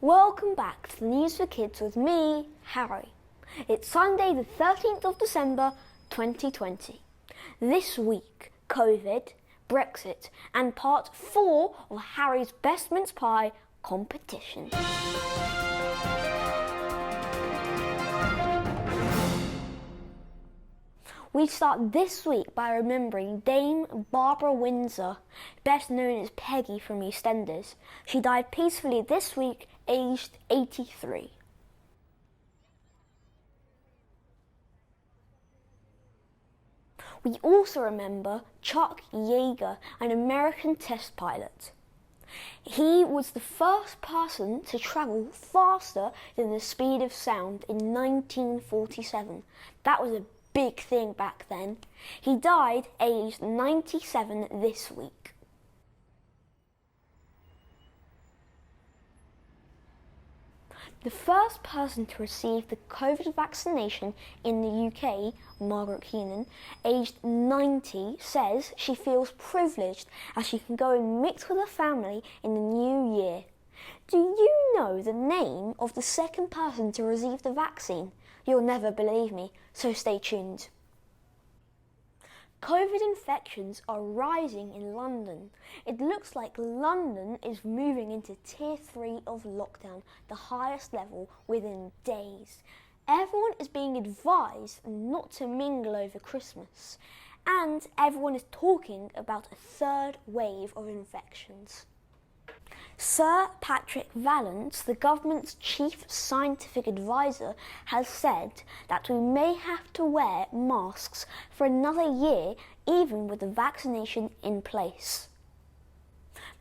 Welcome back to the News for Kids with me, Harry. It's Sunday the 13th of December 2020. This week, COVID, Brexit and part 4 of Harry's Best Mince Pie competition. We start this week by remembering Dame Barbara Windsor, best known as Peggy from EastEnders. She died peacefully this week, aged 83. We also remember Chuck Yeager, an American test pilot. He was the first person to travel faster than the speed of sound in 1947. That was a big thing back then. He died aged 97 this week. The first person to receive the COVID vaccination in the UK, Margaret Keenan, aged 90, says she feels privileged as she can go and mix with her family in the new year. Do you know the name of the second person to receive the vaccine? You'll never believe me, so stay tuned. COVID infections are rising in London. It looks like London is moving into Tier 3 of lockdown, the highest level, within days. Everyone is being advised not to mingle over Christmas, and everyone is talking about a third wave of infections. Sir Patrick Vallance, the government's chief scientific advisor, has said that we may have to wear masks for another year even with the vaccination in place.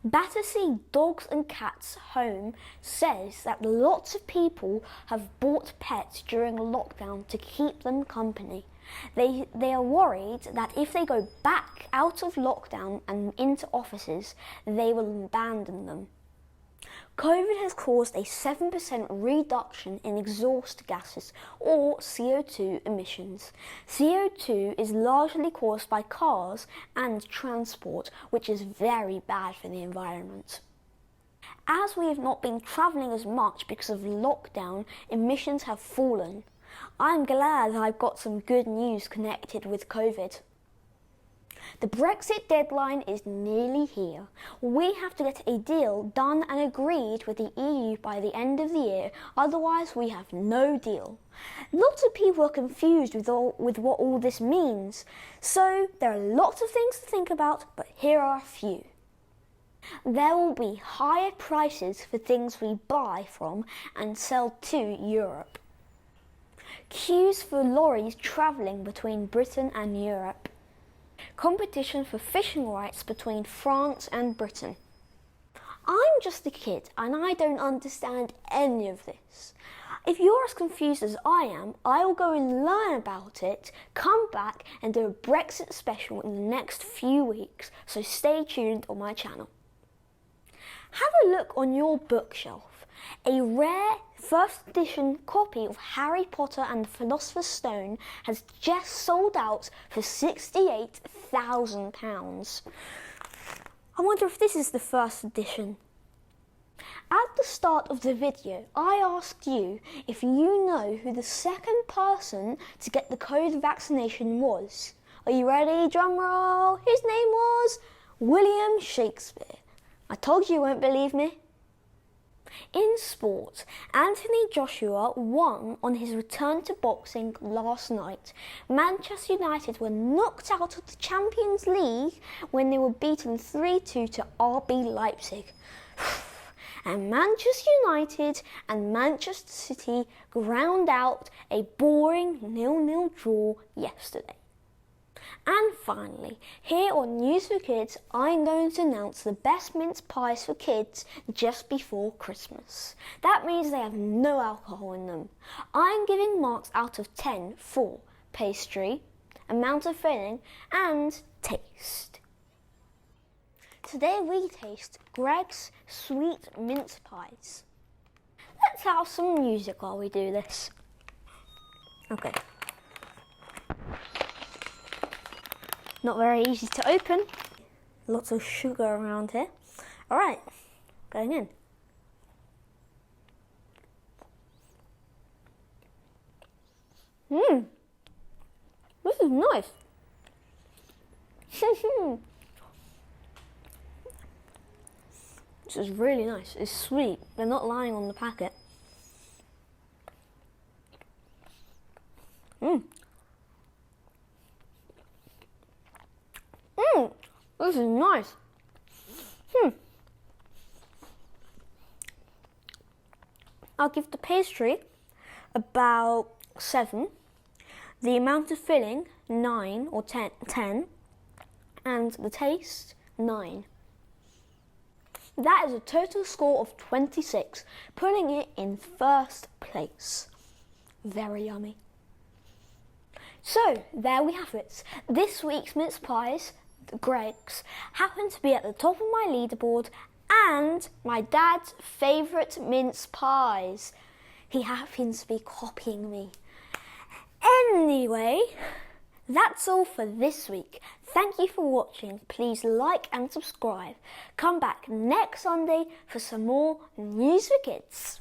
Battersea Dogs and Cats Home says that lots of people have bought pets during lockdown to keep them company. They are worried that if they go back out of lockdown and into offices, they will abandon them. COVID has caused a 7% reduction in exhaust gases, or CO2 emissions. CO2 is largely caused by cars and transport, which is very bad for the environment. As we have not been travelling as much because of lockdown, emissions have fallen. I'm glad I've got some good news connected with COVID. The Brexit deadline is nearly here. We have to get a deal done and agreed with the EU by the end of the year, otherwise we have no deal. Lots of people are confused with what all this means, so there are lots of things to think about, but here are a few. There will be higher prices for things we buy from and sell to Europe. Queues for lorries travelling between Britain and Europe. Competition for fishing rights between France and Britain. I'm just a kid and I don't understand any of this. If you're as confused as I am, I will go and learn about it, come back and do a Brexit special in the next few weeks, so stay tuned on my channel. Have a look on your bookshelf. A rare first edition copy of Harry Potter and the Philosopher's Stone has just sold out for £68,000. I wonder if this is the first edition. At the start of the video, I asked you if you know who the second person to get the COVID vaccination was. Are you ready? Drum roll. His name was William Shakespeare. I told you you won't believe me. In sport, Anthony Joshua won on his return to boxing last night. Manchester United were knocked out of the Champions League when they were beaten 3-2 to RB Leipzig. And Manchester United and Manchester City ground out a boring 0-0 draw yesterday. And finally, here on News for Kids, I'm going to announce the best mince pies for kids just before Christmas. That means they have no alcohol in them. I'm giving marks out of 10 for pastry, amount of filling, and taste. Today we taste Greg's sweet mince pies. Let's have some music while we do this. Okay. Not very easy to open. Lots of sugar around here. Alright, going in. This is nice. This is really nice. It's sweet. They're not lying on the packet. This is nice. I'll give the pastry about 7. The amount of filling, 9 or 10. And the taste, 9. That is a total score of 26, putting it in first place. Very yummy. So, there we have it. This week's mince pies, the Greggs, happen to be at the top of my leaderboard and my dad's favourite mince pies. He happens to be copying me. Anyway, that's all for this week. Thank you for watching. Please like and subscribe. Come back next Sunday for some more news for kids.